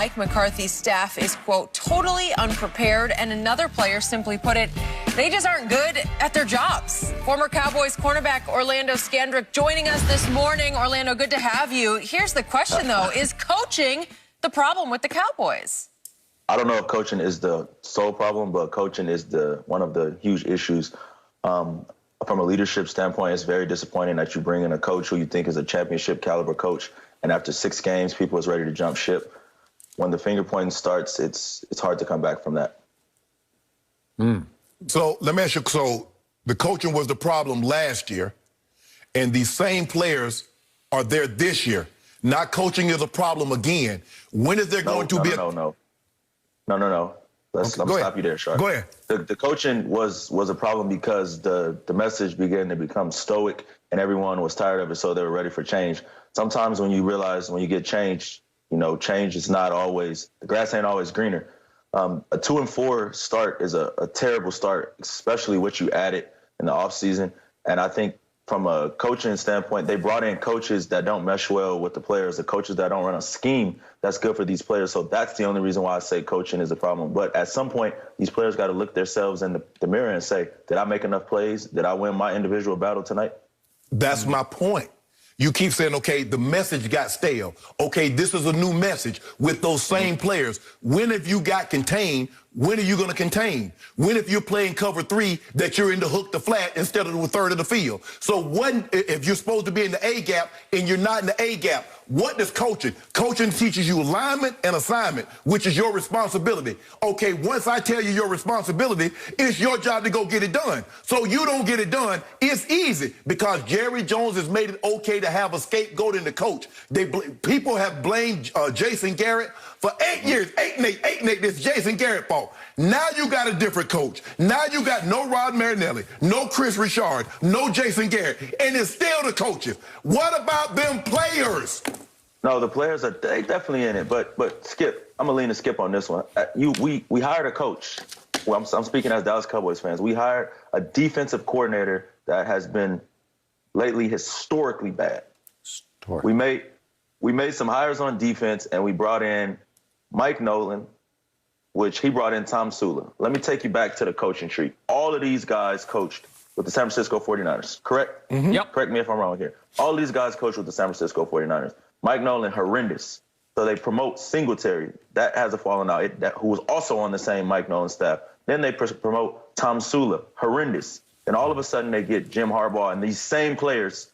Mike McCarthy's staff is, quote, totally unprepared, and another player simply put it, they just aren't good at their jobs. Former Cowboys cornerback Orlando Scandrick joining us this morning. Orlando, good to have you. Here's the question, though. Is coaching the problem with the Cowboys? I don't know if coaching is the sole problem, but coaching is one of the huge issues. From a leadership standpoint, it's very disappointing that you bring in a coach who you think is a championship caliber coach, and after 6 games, people is ready to jump ship. When the finger pointing starts, it's hard to come back from that. So let me ask you, so the coaching was the problem last year, and these same players are there this year. Not coaching is a problem again. When is there going to be No. Let me stop you there, Sharp. Go ahead. The coaching was a problem because the message began to become stoic, and everyone was tired of it, so they were ready for change. Sometimes when you realize when you get changed, change is not always, the grass ain't always greener. A 2-4 start is a terrible start, especially what you added in the offseason. And I think from a coaching standpoint, they brought in coaches that don't mesh well with the players, the coaches that don't run a scheme that's good for these players. So that's the only reason why I say coaching is a problem. But at some point, these players got to look themselves in the mirror and say, did I make enough plays? Did I win my individual battle tonight? That's my point. You keep saying, okay, the message got stale. Okay, this is a new message with those same players. When have you got contained? When are you going to contain? When if you're playing cover 3 that you're in the hook to flat instead of the third of the field? So if you're supposed to be in the A gap and you're not in the A gap, what does coaching? Coaching teaches you alignment and assignment, which is your responsibility. Okay, once I tell you your responsibility, it's your job to go get it done. So you don't get it done, it's easy because Jerry Jones has made it okay to have a scapegoat in the coach. People have blamed Jason Garrett for 8 years. 8-8, this Jason Garrett fault. Now you got a different coach. Now you got no Rod Marinelli, no Chris Richard, no Jason Garrett, and it's still the coaches. What about them players? No, the players are they definitely in it. But Skip, I'm gonna lean to Skip on this one. We hired a coach. Well, I'm speaking as Dallas Cowboys fans. We hired a defensive coordinator that has been lately historically bad. We made some hires on defense, and we brought in Mike Nolan, which he brought in Tom Sula. Let me take you back to the coaching tree. All of these guys coached with the San Francisco 49ers, correct? Mm-hmm. Yep. Correct me if I'm wrong here. All these guys coached with the San Francisco 49ers. Mike Nolan, horrendous. So they promote Singletary. That has a falling out, who was also on the same Mike Nolan staff. Then they promote Tom Sula, horrendous. And all of a sudden they get Jim Harbaugh, and these same players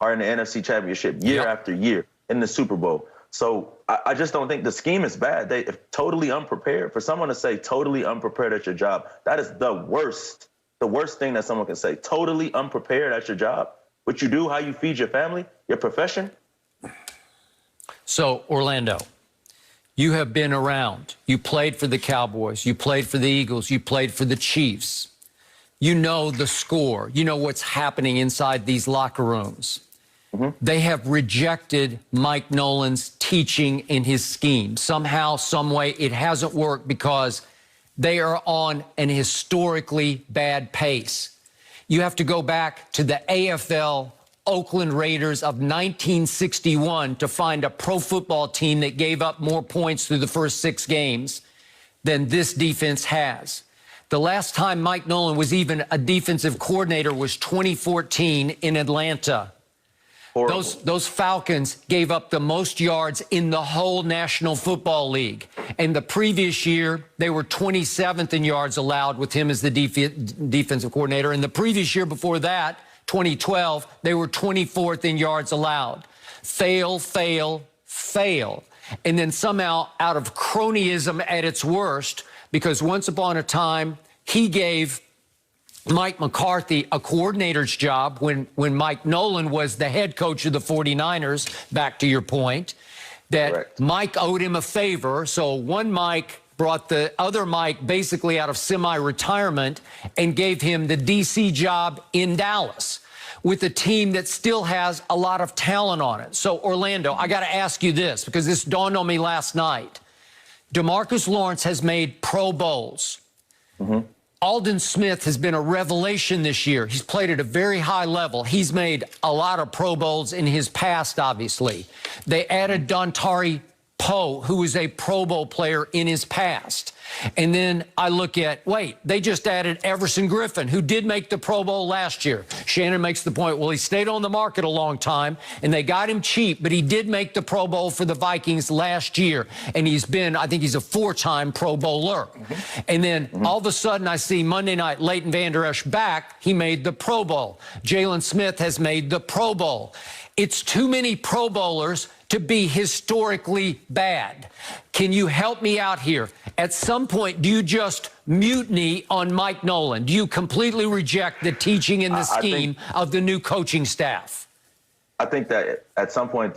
are in the NFC Championship year after year in the Super Bowl. So I just don't think the scheme is bad. They totally unprepared. For someone to say totally unprepared at your job, that is the worst thing that someone can say. Totally unprepared at your job. What you do, how you feed your family, your profession. So, Orlando, you have been around. You played for the Cowboys. You played for the Eagles. You played for the Chiefs. You know the score. You know what's happening inside these locker rooms. Mm-hmm. They have rejected Mike Nolan's teaching in his scheme. Somehow, some way, it hasn't worked because they are on an historically bad pace. You have to go back to the AFL Oakland Raiders of 1961 to find a pro football team that gave up more points through the first 6 games than this defense has. The last time Mike Nolan was even a defensive coordinator was 2014 in Atlanta. Those Falcons gave up the most yards in the whole National Football League. And the previous year, they were 27th in yards allowed with him as the defensive coordinator. And the previous year before that, 2012, they were 24th in yards allowed. Fail, fail, fail. And then somehow, out of cronyism at its worst, because once upon a time, he gave Mike McCarthy a coordinator's job when Mike Nolan was the head coach of the 49ers, back to your point, that Correct. Mike owed him a favor. So one Mike brought the other Mike basically out of semi-retirement and gave him the D.C. job in Dallas with a team that still has a lot of talent on it. So, Orlando, I got to ask you this, because this dawned on me last night. DeMarcus Lawrence has made Pro Bowls. Mm-hmm. Aldon Smith has been a revelation this year. He's played at a very high level. He's made a lot of Pro Bowls in his past, obviously. They added Dontari Poe, who is a Pro Bowl player in his past. And then I look at, wait, they just added Everson Griffin, who did make the Pro Bowl last year. Shannon makes the point, well, he stayed on the market a long time, and they got him cheap, but he did make the Pro Bowl for the Vikings last year. And he's been, I think he's a 4-time Pro Bowler. And then all of a sudden I see Monday night, Leighton Vander Esch back. He made the Pro Bowl. Jalen Smith has made the Pro Bowl. It's too many Pro Bowlers to be historically bad. Can you help me out here? At some point, do you just mutiny on Mike Nolan? Do you completely reject the teaching and the scheme of the new coaching staff? I think that at some point,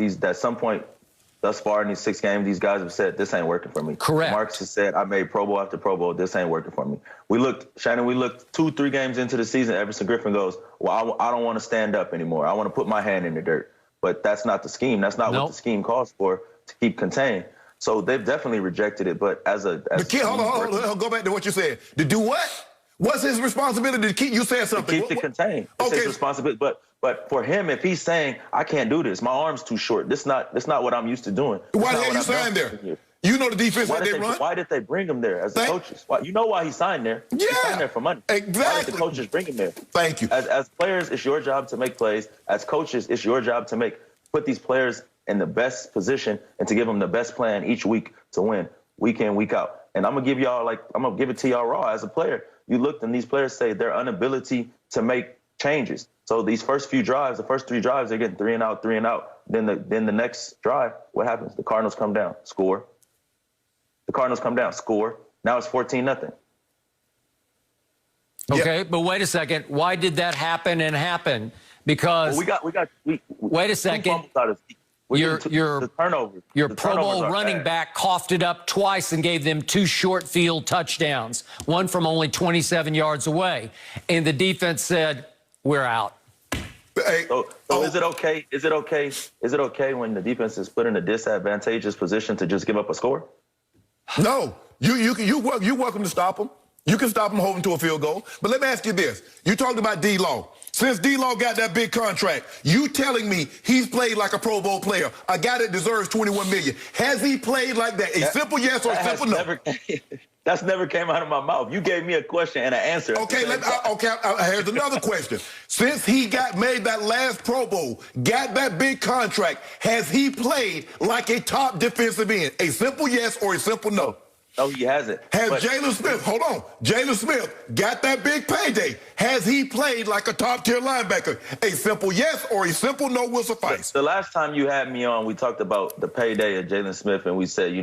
thus far in these 6 games, these guys have said, this ain't working for me. Correct. Marcus has said, I made Pro Bowl after Pro Bowl. This ain't working for me. We looked 2-3 games into the season. Everson Griffin goes, well, I don't want to stand up anymore. I want to put my hand in the dirt. But that's not the scheme. That's not what the scheme calls for, to keep contained. So they've definitely rejected it. But hold on. Go back to what you said. To do what? What's his responsibility to keep? You said something. To keep it contained. It's his responsibility. But for him, if he's saying, I can't do this, my arm's too short, this not what I'm used to doing. Why the hell you signed there? You know the defense that they run. Why did they bring him there as the coaches? You know why he signed there? Yeah. He signed there for money. Exactly. Why did the coaches bring him there? Thank you. As players, it's your job to make plays. As coaches, it's your job to put these players in the best position and to give them the best plan each week to win, week in, week out. And I'm gonna give it to y'all raw as a player. You looked and these players say their inability to make changes. So these first few drives, the first 3 drives, they're getting 3 and out, 3 and out. Then the next drive, what happens? The Cardinals come down, score. The Cardinals come down, score. Now it's 14-0. Okay, but wait a second. Why did that happen? Because wait a second. Your Pro Bowl running back coughed it up twice and gave them 2 short field touchdowns, one from only 27 yards away, and the defense said, "We're out." So is it okay? Is it okay when the defense is put in a disadvantageous position to just give up a score? No, you're welcome to stop them. You can stop them holding to a field goal. But let me ask you this. You talked about D-Law. Since D-Law got that big contract, you telling me he's played like a Pro Bowl player, a guy that deserves $21 million. Has he played like that? A simple yes or a simple no? That's never came out of my mouth. You gave me a question and an answer. Okay, here's another question. Since he made that last Pro Bowl, got that big contract, has he played like a top defensive end? A simple yes or a simple no? No, he hasn't. Jalen Smith got that big payday. Has he played like a top-tier linebacker? A simple yes or a simple no will suffice. The last time you had me on, we talked about the payday of Jalen Smith, and we said,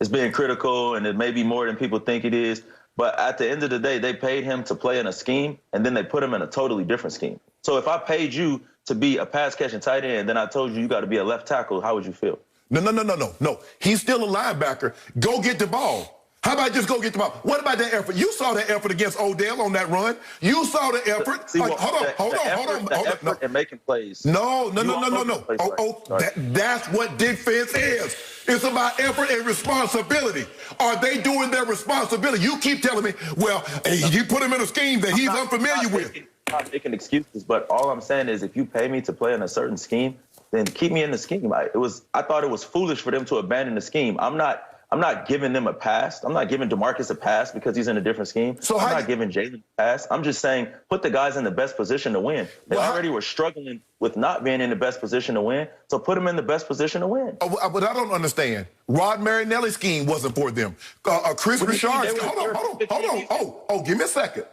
it's being critical, and it may be more than people think it is. But at the end of the day, they paid him to play in a scheme, and then they put him in a totally different scheme. So if I paid you to be a pass-catching tight end, then I told you got to be a left tackle, how would you feel? No. He's still a linebacker. Go get the ball. How about just go get the ball? What about that effort? You saw that effort against Odell on that run. You saw the effort. Hold on. And making plays. No. That's what defense is. It's about effort and responsibility. Are they doing their responsibility? You keep telling me, well, you put him in a scheme that he's unfamiliar with. I'm not making excuses, but all I'm saying is if you pay me to play in a certain scheme, then keep me in the scheme. I thought it was foolish for them to abandon the scheme. I'm not giving them a pass. I'm not giving DeMarcus a pass because he's in a different scheme. So I'm not giving Jalen a pass. I'm just saying put the guys in the best position to win. They already were struggling with not being in the best position to win, so put them in the best position to win. But I don't understand. Rod Marinelli's scheme wasn't for them. Chris Richard's hold on. Give me a second.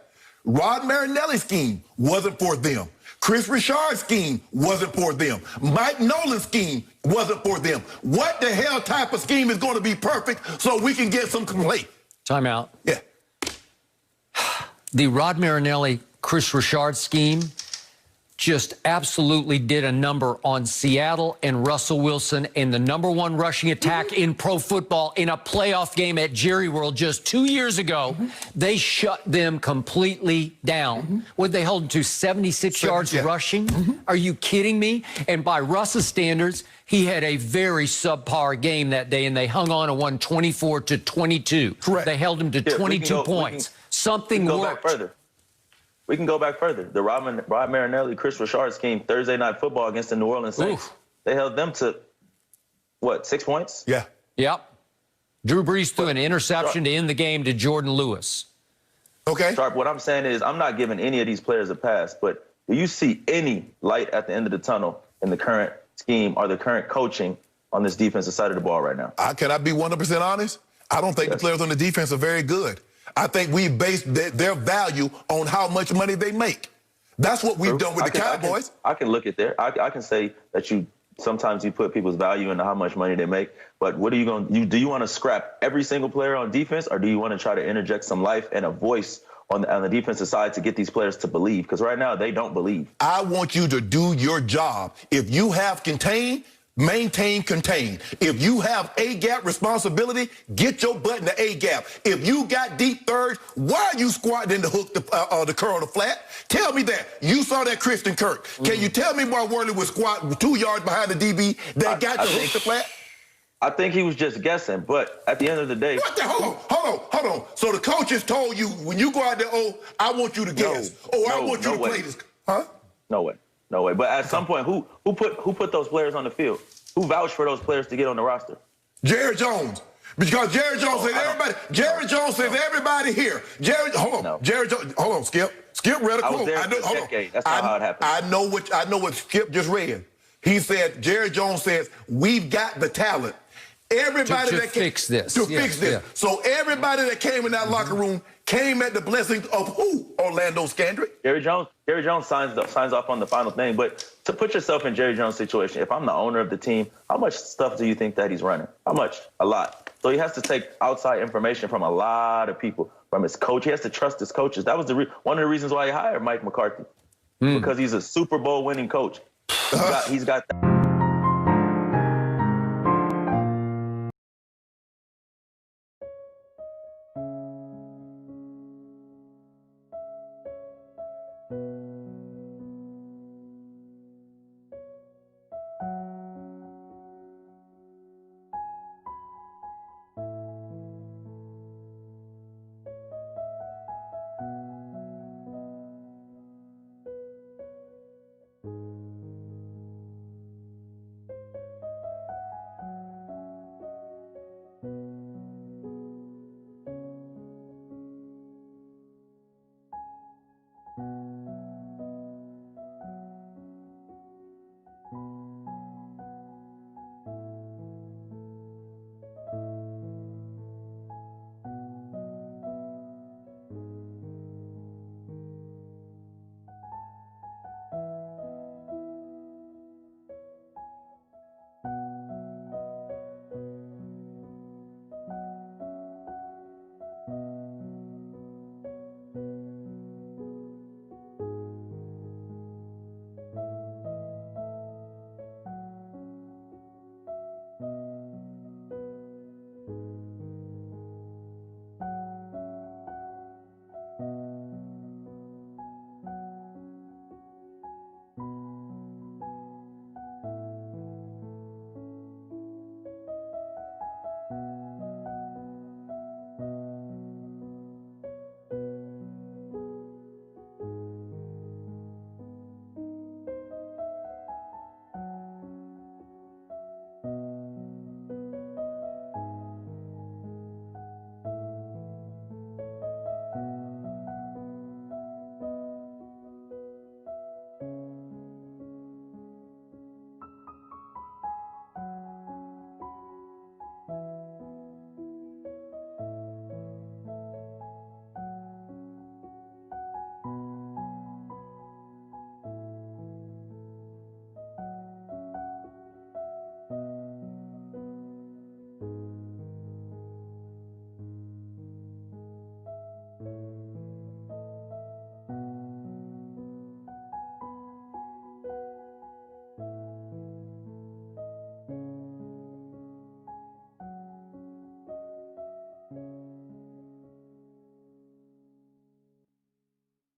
Rod Marinelli's scheme wasn't for them. Chris Richard's scheme wasn't for them. Mike Nolan's scheme wasn't for them. What the hell type of scheme is going to be perfect so we can get some complete? Timeout. Yeah. The Rod Marinelli, Chris Richard scheme just absolutely did a number on Seattle and Russell Wilson and the #1 rushing attack in pro football in a playoff game at Jerry World just 2 years ago. They shut them completely down. Would they hold them to 76 yards rushing? Are you kidding me? And by Russ's standards, he had a very subpar game that day, and they hung on and won 24-22. Correct. They held him to 22 points. Something worked. We can go back further. The Rod Marinelli, Chris Richard scheme, Thursday Night Football against the New Orleans Saints. They held them to, what, 6 points? Yeah. Yep. Drew Brees threw an interception to end the game to Jordan Lewis. Okay. Sharp, what I'm saying is I'm not giving any of these players a pass, but do you see any light at the end of the tunnel in the current scheme or the current coaching on this defensive side of the ball right now? Can I be 100% honest? I don't think the players on the defense are very good. I think we based their value on how much money they make. That's what we've done with the Cowboys. I can look at there. I can say that sometimes you put people's value into how much money they make, but what are you going to do? You want to scrap every single player on defense, or do you want to try to interject some life and a voice on the defensive side to get these players to believe? Because right now they don't believe. I want you to do your job. If you have contain, maintain, contain. If you have A-gap responsibility, get your butt in the A-gap. If you got deep third, why are you squatting in the hook, the curl, the flat? Tell me that. You saw that Christian Kirk. Can you tell me why Worley was squatting 2 yards behind the DB that got the hook, the flat? I think he was just guessing, but at the end of the day... Hold on. So the coaches told you, when you go out there, I want you to guess. I want you to play this. Huh? No way. But at some point, who put those players on the field? Who vouched for those players to get on the roster? Jerry Jones. Because Jerry Jones says everybody. Jerry Jones says everybody here. Hold on, Skip. Skip read a quote. That's not how it happened. I know what Skip just read. He said Jerry Jones says we've got the talent. Everybody to that fix this. fix this. Yeah. So everybody that came in that locker room came at the blessing of who? Orlando Scandrick. Jerry Jones signs off on the final thing. But to put yourself in Jerry Jones' situation, if I'm the owner of the team, how much stuff do you think that he's running? How much? A lot. So he has to take outside information from a lot of people, from his coach. He has to trust his coaches. That was one of the reasons why he hired Mike McCarthy, because he's a Super Bowl winning coach. He's got that.